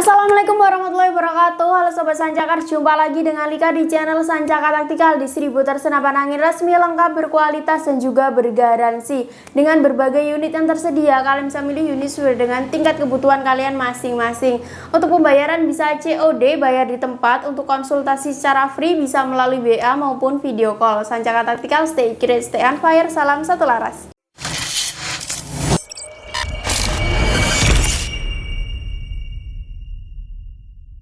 Assalamualaikum warahmatullahi wabarakatuh. Halo Sobat Sancakar, jumpa lagi dengan Lika di channel Sancaka Taktikal, distributor senapan angin resmi lengkap, berkualitas dan juga bergaransi. Dengan berbagai unit yang tersedia, kalian bisa milih unit sesuai dengan tingkat kebutuhan kalian masing-masing. Untuk pembayaran bisa COD, bayar di tempat. Untuk konsultasi secara free bisa melalui WA maupun video call. Sancaka Taktikal, stay accurate, stay on fire, salam satu laras.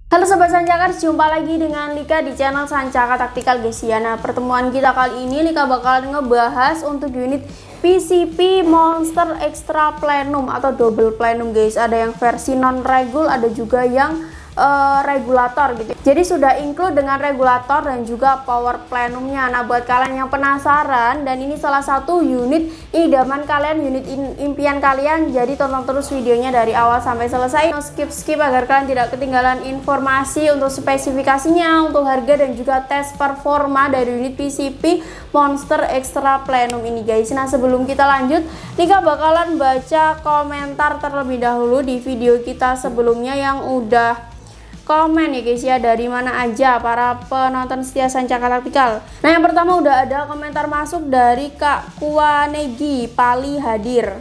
Halo Sobat Sancakar, jumpa lagi dengan Lika di channel Sancaka Taktikal guys ya. Nah, pertemuan kita kali ini Lika bakalan ngebahas untuk unit PCP Monster Extra Plenum atau double plenum guys. Ada yang versi non regul, ada juga yang regulator gitu. Jadi sudah include dengan regulator dan juga power plenumnya. Nah, buat kalian yang penasaran, dan ini salah satu unit idaman kalian, unit impian kalian, jadi tonton terus videonya dari awal sampai selesai. No skip agar kalian tidak ketinggalan informasi untuk spesifikasinya, untuk harga dan juga tes performa dari unit PCP Monster Extra Plenum ini guys. Nah, sebelum kita lanjut, Lika bakalan baca komentar terlebih dahulu di video kita sebelumnya yang udah komen ya guys ya, dari mana aja para penonton setia Sancaka Taktikal. Nah, yang pertama udah ada komentar masuk dari Kak Kuanegi Pali hadir.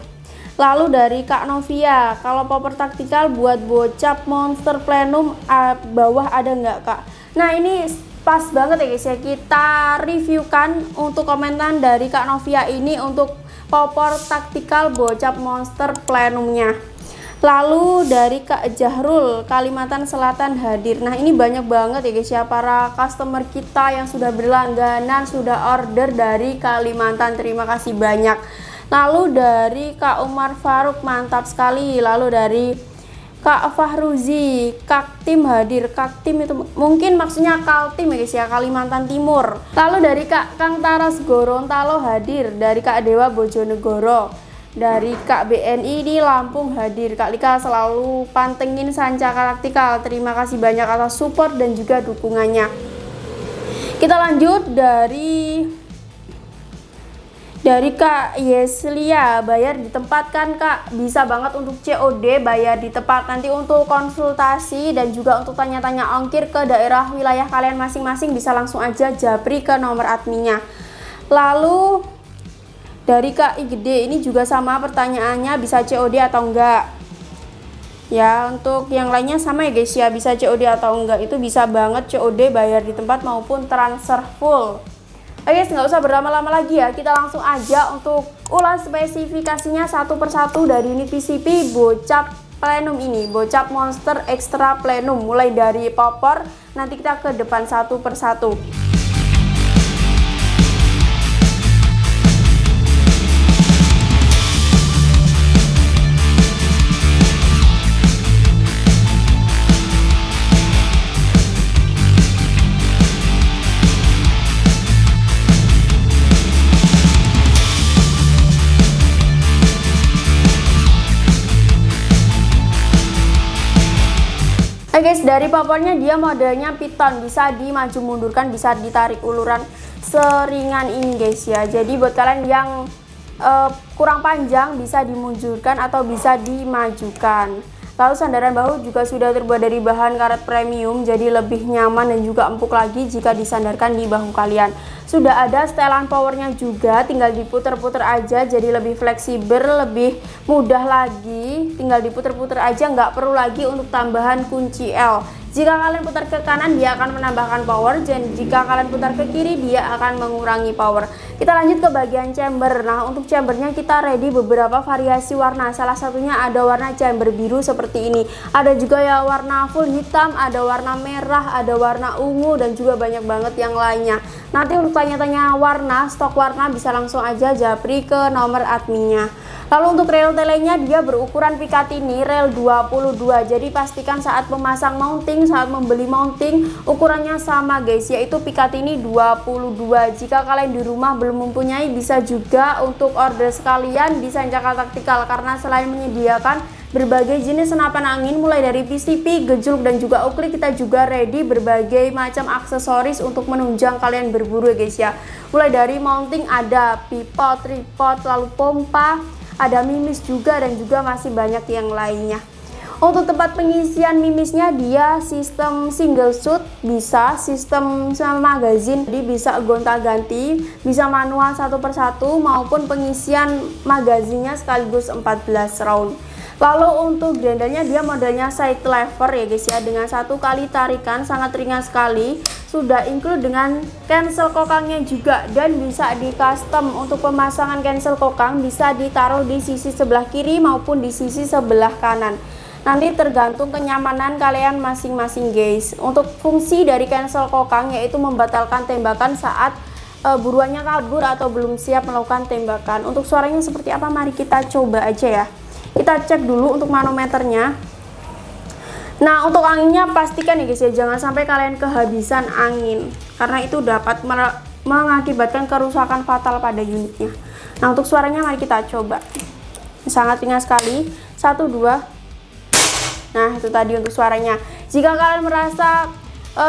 Lalu dari Kak Novia, kalau popper taktikal buat bocap Monster Plenum bawah ada nggak Kak? Nah, ini pas banget ya guys ya, kita reviewkan untuk komentar dari Kak Novia ini untuk popper taktikal bocap Monster Plenumnya. Lalu dari Kak Jahrul Kalimantan Selatan hadir. Nah, ini banyak banget ya guys ya para customer kita yang sudah berlangganan, sudah order dari Kalimantan. Terima kasih banyak. Lalu dari Kak Umar Faruk, mantap sekali. Lalu dari Kak Fahruzi, Kaktim hadir. Kaktim itu mungkin maksudnya Kaltim ya guys ya, Kalimantan Timur. Lalu dari Kak Kang Taras Gorontalo hadir. Dari Kak Dewa Bojonegoro. Dari Kak BNI di Lampung hadir. Kak Lika selalu pantengin Sancaka Taktikal. Terima kasih banyak atas support dan juga dukungannya. Kita lanjut dari Kak Yeslia, bayar di tempat kan Kak? Bisa banget untuk COD, bayar di tempat. Nanti untuk konsultasi dan juga untuk tanya-tanya ongkir ke daerah wilayah kalian masing-masing bisa langsung aja japri ke nomor adminnya. Lalu dari Kak Igede, ini juga sama pertanyaannya, bisa COD atau enggak ya. Untuk yang lainnya sama ya guys ya, bisa COD atau enggak, itu bisa banget COD, bayar di tempat maupun transfer full. Oke guys, nggak usah berlama-lama lagi ya, kita langsung aja untuk ulas spesifikasinya satu persatu dari unit PCP bocap plenum ini, bocap Monster Extra Plenum, mulai dari popper, nanti kita ke depan satu persatu. Guys, dari poppernya dia modelnya piton, bisa dimaju mundurkan, bisa ditarik uluran seringan ini guys ya. Jadi buat kalian yang kurang panjang bisa dimunjurkan atau bisa dimajukan. Lalu sandaran bahu juga sudah terbuat dari bahan karet premium, jadi lebih nyaman dan juga empuk lagi jika disandarkan di bahu kalian. Sudah ada setelan powernya juga, tinggal diputer-puter aja, jadi lebih fleksibel, lebih mudah lagi. Tinggal diputer-puter aja, nggak perlu lagi untuk tambahan kunci L. Jika kalian putar ke kanan, dia akan menambahkan power, dan jika kalian putar ke kiri, dia akan mengurangi power. Kita lanjut ke bagian chamber. Nah, untuk chambernya kita ready beberapa variasi warna. Salah satunya ada warna chamber biru seperti ini. Ada juga ya warna full hitam, ada warna merah, ada warna ungu, dan juga banyak banget yang lainnya. Nanti untuk tanya-tanya warna, stok warna bisa langsung aja japri ke nomor adminnya. Lalu untuk rel telenya dia berukuran Picatinny rel 22. Jadi pastikan saat memasang mounting, saat membeli mounting, ukurannya sama guys, yaitu Picatinny 22. Jika kalian di rumah belum mempunyai, bisa juga untuk order sekalian di Sancaka Taktikal, karena selain menyediakan berbagai jenis senapan angin mulai dari PCP, gejluk dan juga uklik, kita juga ready berbagai macam aksesoris untuk menunjang kalian berburu ya guys ya. Mulai dari mounting ada pivot, tripod, lalu pompa, ada mimis juga, dan juga masih banyak yang lainnya. Untuk tempat pengisian mimisnya dia sistem single shoot, bisa sistem sama magazine, jadi bisa gonta-ganti, bisa manual satu persatu maupun pengisian magazinnya sekaligus 14 round. Lalu untuk grendelnya dia modelnya side lever ya guys ya, dengan satu kali tarikan sangat ringan sekali, sudah include dengan cancel kokangnya juga, dan bisa di custom. Untuk pemasangan cancel kokang bisa ditaruh di sisi sebelah kiri maupun di sisi sebelah kanan, nanti tergantung kenyamanan kalian masing-masing guys. Untuk fungsi dari cancel kokang yaitu membatalkan tembakan saat buruannya kabur atau belum siap melakukan tembakan. Untuk suaranya seperti apa, mari kita coba aja ya. Kita cek dulu untuk manometernya. Nah, untuk anginnya pastikan ya guys ya, jangan sampai kalian kehabisan angin, karena itu dapat mengakibatkan kerusakan fatal pada unitnya. Nah, untuk suaranya mari kita coba. Sangat ringan sekali. 1, 2. Nah, itu tadi untuk suaranya. Jika kalian merasa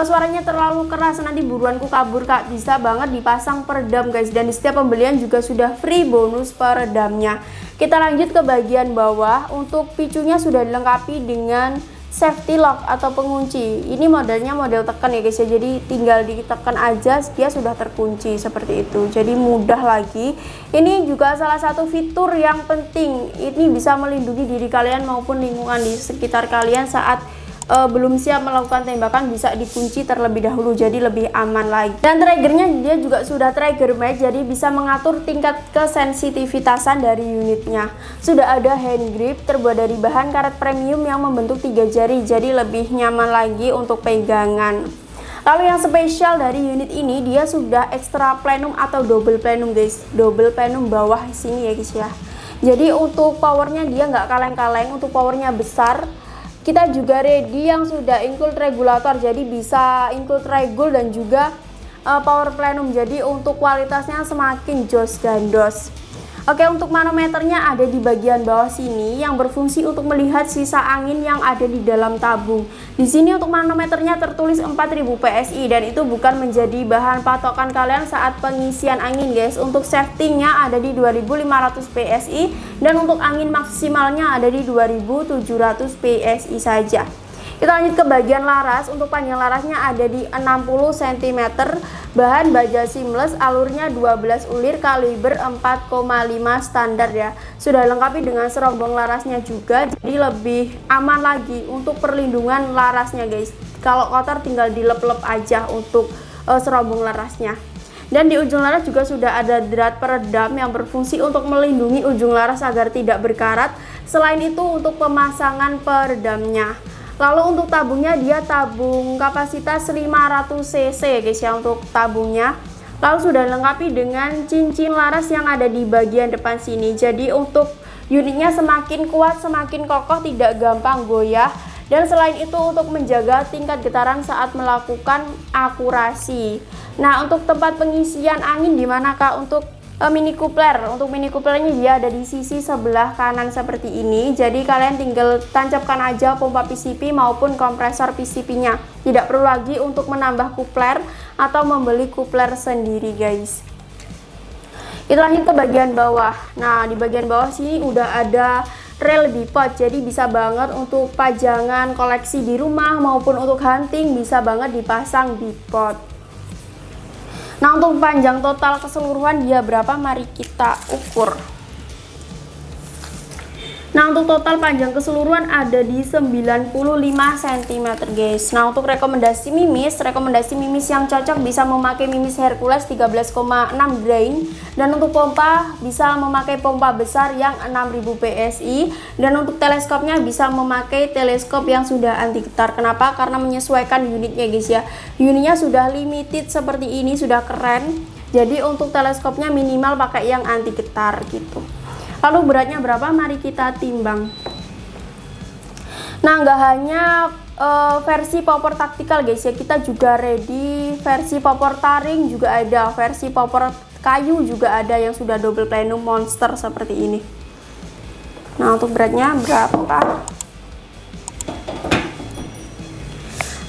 suaranya terlalu keras, nanti buruanku kabur kak, bisa banget dipasang peredam guys, dan di setiap pembelian juga sudah free bonus peredamnya. Kita lanjut ke bagian bawah. Untuk picunya sudah dilengkapi dengan safety lock atau pengunci. Ini modelnya model tekan ya guys ya, jadi tinggal ditekan aja dia sudah terkunci seperti itu, jadi mudah lagi. Ini juga salah satu fitur yang penting, ini bisa melindungi diri kalian maupun lingkungan di sekitar kalian saat belum siap melakukan tembakan, bisa dikunci terlebih dahulu jadi lebih aman lagi. Dan triggernya dia juga sudah trigger match, jadi bisa mengatur tingkat kesensitivitasan dari unitnya. Sudah ada hand grip terbuat dari bahan karet premium yang membentuk 3 jari, jadi lebih nyaman lagi untuk pegangan. Lalu yang spesial dari unit ini, dia sudah extra plenum atau double plenum guys, double plenum bawah sini ya guys ya. Jadi untuk powernya dia nggak kaleng-kaleng, untuk powernya besar. Kita juga ready yang sudah include regulator, jadi bisa include regul dan juga power plenum, jadi untuk kualitasnya semakin jos gandos. Oke, untuk manometernya ada di bagian bawah sini yang berfungsi untuk melihat sisa angin yang ada di dalam tabung. Di sini untuk manometernya tertulis 4000 PSI, dan itu bukan menjadi bahan patokan kalian saat pengisian angin guys. Untuk safety-nya ada di 2500 PSI, dan untuk angin maksimalnya ada di 2700 PSI saja. Kita lanjut ke bagian laras. Untuk panjang larasnya ada di 60 cm, bahan baja seamless, alurnya 12 ulir, kaliber 4,5 standar ya. Sudah lengkapi dengan serombong larasnya juga, jadi lebih aman lagi untuk perlindungan larasnya guys. Kalau kotor tinggal dilep-lep aja untuk serombong larasnya. Dan di ujung laras juga sudah ada drat peredam yang berfungsi untuk melindungi ujung laras agar tidak berkarat. Selain itu untuk pemasangan peredamnya. Lalu untuk tabungnya dia tabung kapasitas 500 cc guys ya untuk tabungnya. Lalu sudah dilengkapi dengan cincin laras yang ada di bagian depan sini. Jadi untuk unitnya semakin kuat, semakin kokoh, tidak gampang goyah. Dan selain itu untuk menjaga tingkat getaran saat melakukan akurasi. Nah, untuk tempat pengisian angin di manakah untuk mini coupler? Untuk mini couplernya dia ada di sisi sebelah kanan seperti ini. Jadi kalian tinggal tancapkan aja pompa PCP maupun kompresor PCP-nya. Tidak perlu lagi untuk menambah coupler atau membeli coupler sendiri guys. Kita lanjut ke bagian bawah. Nah, di bagian bawah sini udah ada rel bipod, jadi bisa banget untuk pajangan koleksi di rumah maupun untuk hunting bisa banget dipasang bipod. Nah, untuk panjang total keseluruhan dia berapa? Mari kita ukur. Nah, untuk total panjang keseluruhan ada di 95 cm guys. Nah, untuk rekomendasi mimis yang cocok bisa memakai mimis Hercules 13,6 drain, dan untuk pompa bisa memakai pompa besar yang 6000 PSI, dan untuk teleskopnya bisa memakai teleskop yang sudah anti getar. Kenapa? Karena menyesuaikan unitnya guys ya. Unitnya sudah limited seperti ini, sudah keren. Jadi untuk teleskopnya minimal pakai yang anti getar gitu. Lalu beratnya berapa? Mari kita timbang. Nah, nggak hanya versi popor taktikal guys ya, kita juga ready versi popor taring juga ada, versi popor kayu juga ada yang sudah double plenum monster seperti ini. Nah, untuk beratnya berapa?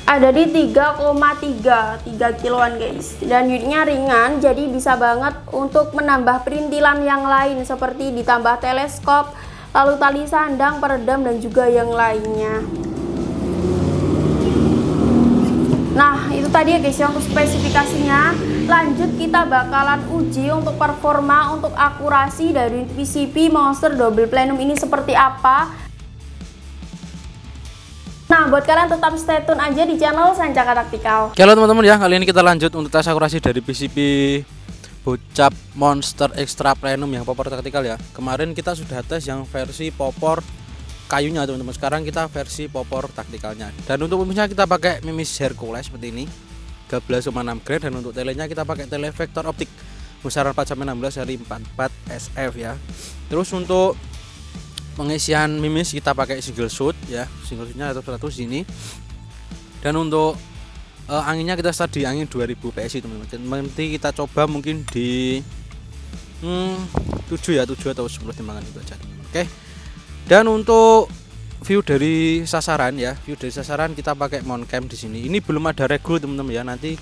Ada di 3,3 kiloan guys, dan unitnya ringan, jadi bisa banget untuk menambah perintilan yang lain seperti ditambah teleskop, lalu tali sandang, peredam, dan juga yang lainnya. Nah, itu tadi ya guys ya untuk spesifikasinya. Lanjut kita bakalan uji untuk performa, untuk akurasi dari PCB Monster Double Plenum ini seperti apa. Nah, buat kalian tetap stay tune aja di channel Sancaka Taktikal. Oke teman-teman ya, kali ini kita lanjut untuk tes akurasi dari PCB Bocap Monster Extra Plenum yang popor taktikal ya. Kemarin kita sudah tes yang versi popor kayunya teman-teman. Sekarang kita versi popor taktikalnya. Dan untuk mimisnya kita pakai mimis Hercules seperti ini, 13,6 grade. Dan untuk telenya kita pakai tele vektor optik besaran 4/16 seri 44 SF ya. Terus untuk pengisian mimis kita pakai single shoot ya, single shootnya 100 ini. Dan untuk anginnya kita start di angin 2000 PSI teman-teman. Nanti kita coba mungkin di 7 atau 10 timbangan itu aja teman-teman. Oke. Dan untuk view dari sasaran ya, kita pakai mount cam di sini. Ini belum ada regul teman-teman ya. Nanti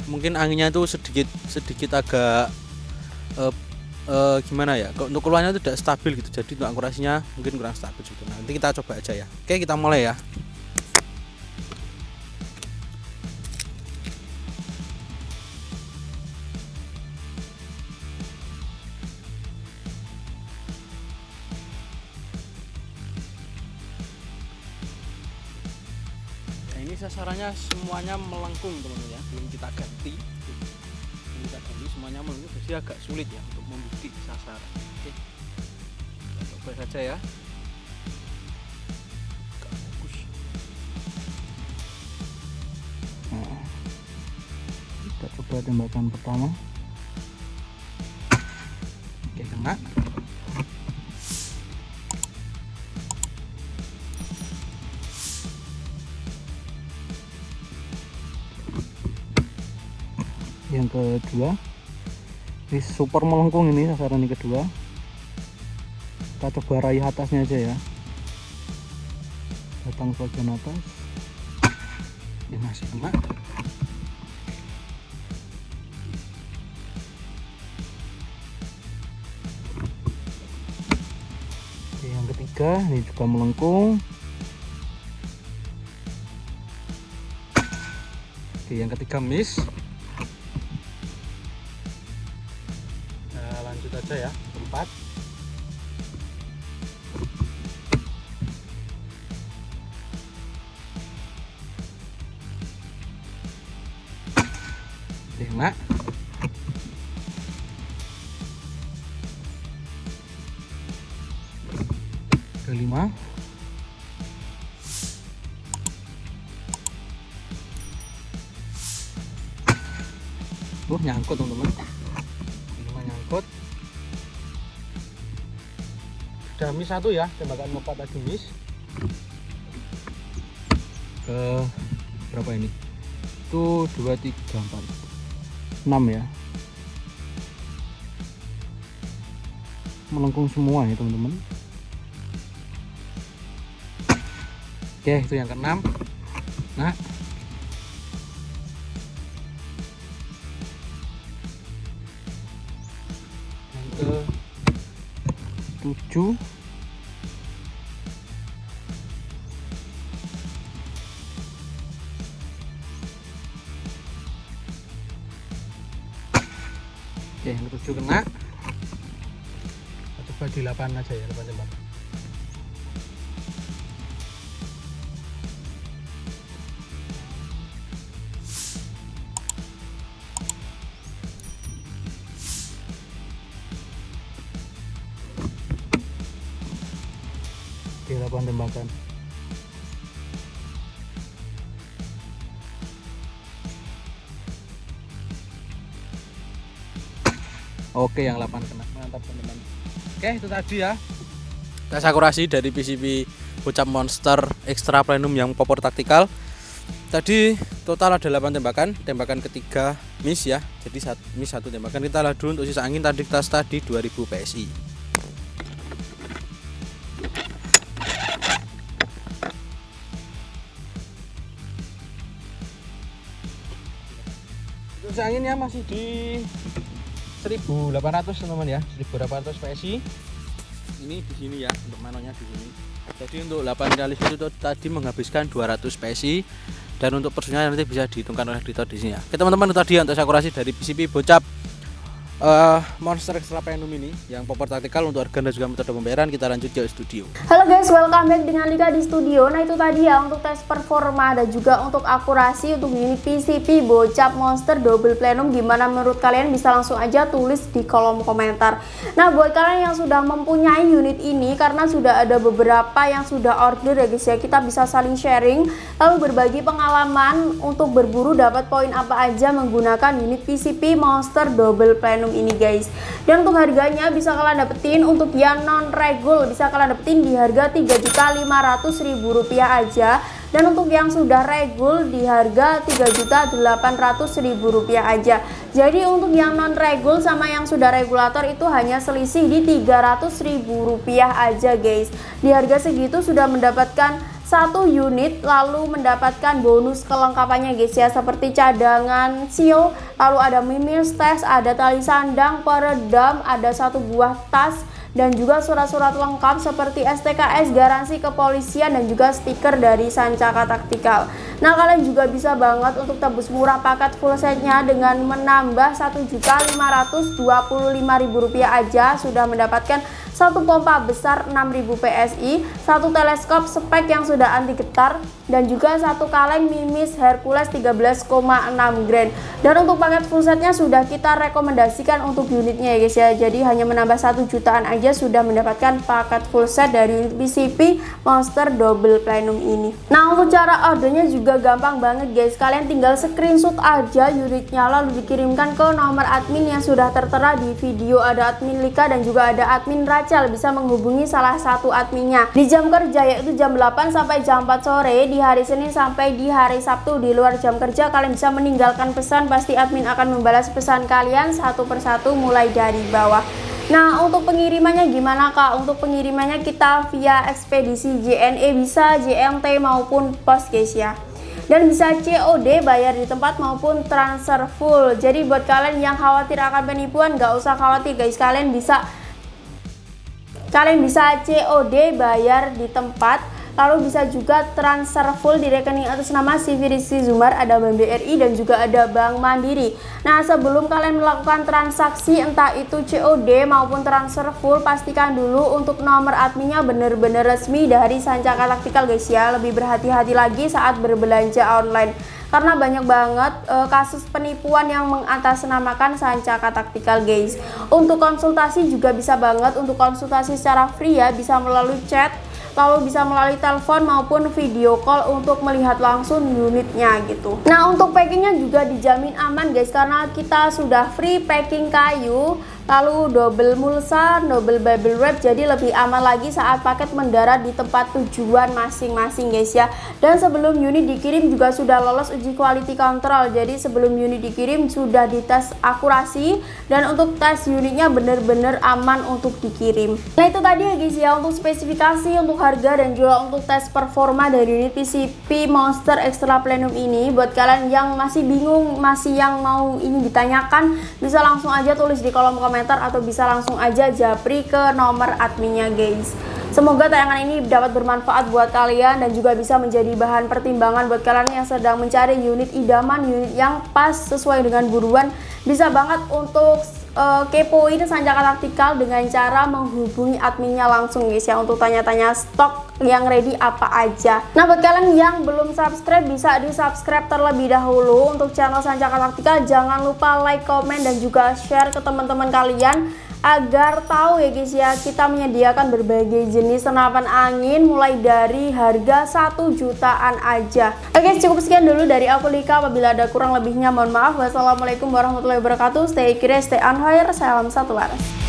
mungkin anginnya itu sedikit agak gimana ya? Untuk keluarnya itu tidak stabil gitu. Jadi untuk akurasinya mungkin kurang stabil juga. Nanti kita coba aja ya. Oke, kita mulai ya. Ini sasarannya semuanya melengkung teman-teman ya, belum kita ganti semuanya melengkung, jadi agak sulit ya untuk membidik sasaran. Oke, kita coba saja ya. Agak bagus. Nah, kita coba tembakan pertama. Oke, kena. Yang kedua, ini super melengkung, ini sasaran yang kedua. Kita coba raih atasnya aja ya, datang bagian atas. Ini masih kena. Oke, yang ketiga ini juga melengkung. Oke, yang ketiga miss. Lanjut aja ya, 4. Kena. Kelima. Nyangkut teman-teman. Nyangkut. Sudah miss 1 ya, tembakan 4 tadi miss. Ke berapa ini? Itu 2, 3, 4, 6 ya. Melengkung semua ya teman-teman. Oke, itu yang ke-6. Nah, yang ke-7. Oke, yang ke-7 kena. Kita coba di 8 aja ya, 8 tembak. Oke, 8 tembakan. Oke, yang 8 kena. Mantap teman-teman. Oke, itu tadi ya tes akurasi dari PCB Bocap Monster Extra Plenum yang popor taktikal. Tadi total ada 8 tembakan. Tembakan ketiga miss ya. Jadi miss 1 tembakan. Kita lihat dulu untuk sisa angin. Tadi kita start di 2000 PSI. Untuk sisa anginnya masih di 1800 teman-teman ya, 1800 PSI. ini di sini ya, untuk manonya di sini. Jadi untuk 8 realis itu tadi menghabiskan 200 PSI, dan untuk persunya nanti bisa dihitungkan oleh editor di sini ya. Oke teman-teman, itu tadi untuk akurasi dari PCP bocap Monster Extra Plenum ini yang popor taktikal. Untuk harga dan juga metode pembayaran kita lanjut ke studio. Halo guys, welcome back dengan Lika di studio. Nah itu tadi ya untuk tes performa dan juga untuk akurasi untuk unit PCP bocap Monster Double Plenum. Gimana menurut kalian? Bisa langsung aja tulis di kolom komentar. Nah buat kalian yang sudah mempunyai unit ini, karena sudah ada beberapa yang sudah order ya guys ya, kita bisa saling sharing lalu berbagi pengalaman untuk berburu dapat poin apa aja menggunakan unit PCP Monster Double Plenum ini guys. Dan untuk harganya bisa kalian dapetin untuk yang non regul bisa kalian dapetin di harga Rp3.500.000 aja, dan untuk yang sudah regul di harga Rp3.800.000 aja. Jadi untuk yang non regul sama yang sudah regulator itu hanya selisih di Rp300.000 aja guys. Di harga segitu sudah mendapatkan satu unit, lalu mendapatkan bonus kelengkapannya guys ya, seperti cadangan seal, lalu ada mimis tes, ada tali sandang, peredam, ada satu buah tas, dan juga surat-surat lengkap seperti STKS, garansi kepolisian, dan juga stiker dari Sancaka Taktikal. Nah kalian juga bisa banget untuk tebus murah paket full setnya dengan menambah Rp1.525.000 aja, sudah mendapatkan satu pompa besar 6000 PSI, satu teleskop spek yang sudah anti getar, dan juga satu kaleng mimis Hercules 13,6 gram. Dan untuk paket full setnya sudah kita rekomendasikan untuk unitnya ya guys ya. Jadi hanya menambah 1 jutaan aja sudah mendapatkan paket full set dari unit PCP Monster Double Plenum ini. Nah untuk cara ordernya juga gampang banget guys. Kalian tinggal screenshot aja unitnya lalu dikirimkan ke nomor admin yang sudah tertera di video. Ada admin Lika dan juga ada admin Rachel, bisa menghubungi salah satu adminnya di jam kerja yaitu jam 8 sampai jam 4 sore di hari Senin sampai di hari Sabtu. Di luar jam kerja kalian bisa meninggalkan pesan, pasti admin akan membalas pesan kalian satu persatu mulai dari bawah. Nah untuk pengirimannya gimana kak? Untuk pengirimannya kita via ekspedisi JNE, bisa JMT maupun pos guys ya, dan bisa COD bayar di tempat maupun transfer full. Jadi buat kalian yang khawatir akan penipuan gak usah khawatir guys, kalian bisa COD bayar di tempat, lalu bisa juga transfer full di rekening atas nama CV Rizky Zumar, ada Bank BRI dan juga ada Bank Mandiri. Nah sebelum kalian melakukan transaksi entah itu COD maupun transfer full, pastikan dulu untuk nomor adminnya bener-bener resmi dari Sancaka Taktikal guys ya. Lebih berhati-hati lagi saat berbelanja online, karena banyak banget kasus penipuan yang mengatasnamakan Sancaka Taktikal guys. Untuk konsultasi juga bisa banget, untuk konsultasi secara free ya, bisa melalui chat, lalu bisa melalui telepon maupun video call untuk melihat langsung unitnya gitu. Nah untuk packingnya juga dijamin aman guys, karena kita sudah free packing kayu, lalu double mulsa, double bubble wrap, jadi lebih aman lagi saat paket mendarat di tempat tujuan masing-masing guys ya. Dan sebelum unit dikirim juga sudah lolos uji quality control, jadi sebelum unit dikirim sudah dites akurasi, dan untuk tes unitnya bener-bener aman untuk dikirim. Nah itu tadi ya guys ya untuk spesifikasi, untuk harga, dan juga untuk tes performa dari unit PCP Monster Extra Plenum ini. Buat kalian yang masih bingung, masih yang mau ini ditanyakan, bisa langsung aja tulis di kolom komentar atau bisa langsung aja japri ke nomor adminnya guys. Semoga tayangan ini dapat bermanfaat buat kalian dan juga bisa menjadi bahan pertimbangan buat kalian yang sedang mencari unit idaman, unit yang pas sesuai dengan buruan. Bisa banget untuk kepoin Sancaka Taktikal dengan cara menghubungi adminnya langsung guys ya, untuk tanya-tanya stok yang ready apa aja. Nah buat kalian yang belum subscribe bisa di subscribe terlebih dahulu untuk channel Sancaka Taktikal. Jangan lupa like, komen, dan juga share ke teman-teman kalian agar tahu ya guys ya, kita menyediakan berbagai jenis senapan angin mulai dari harga 1 jutaan aja. Oke, cukup sekian dulu dari aku Lika. Apabila ada kurang lebihnya mohon maaf. Wassalamualaikum warahmatullahi wabarakatuh. Stay curious, stay on fire. Salam satu waras.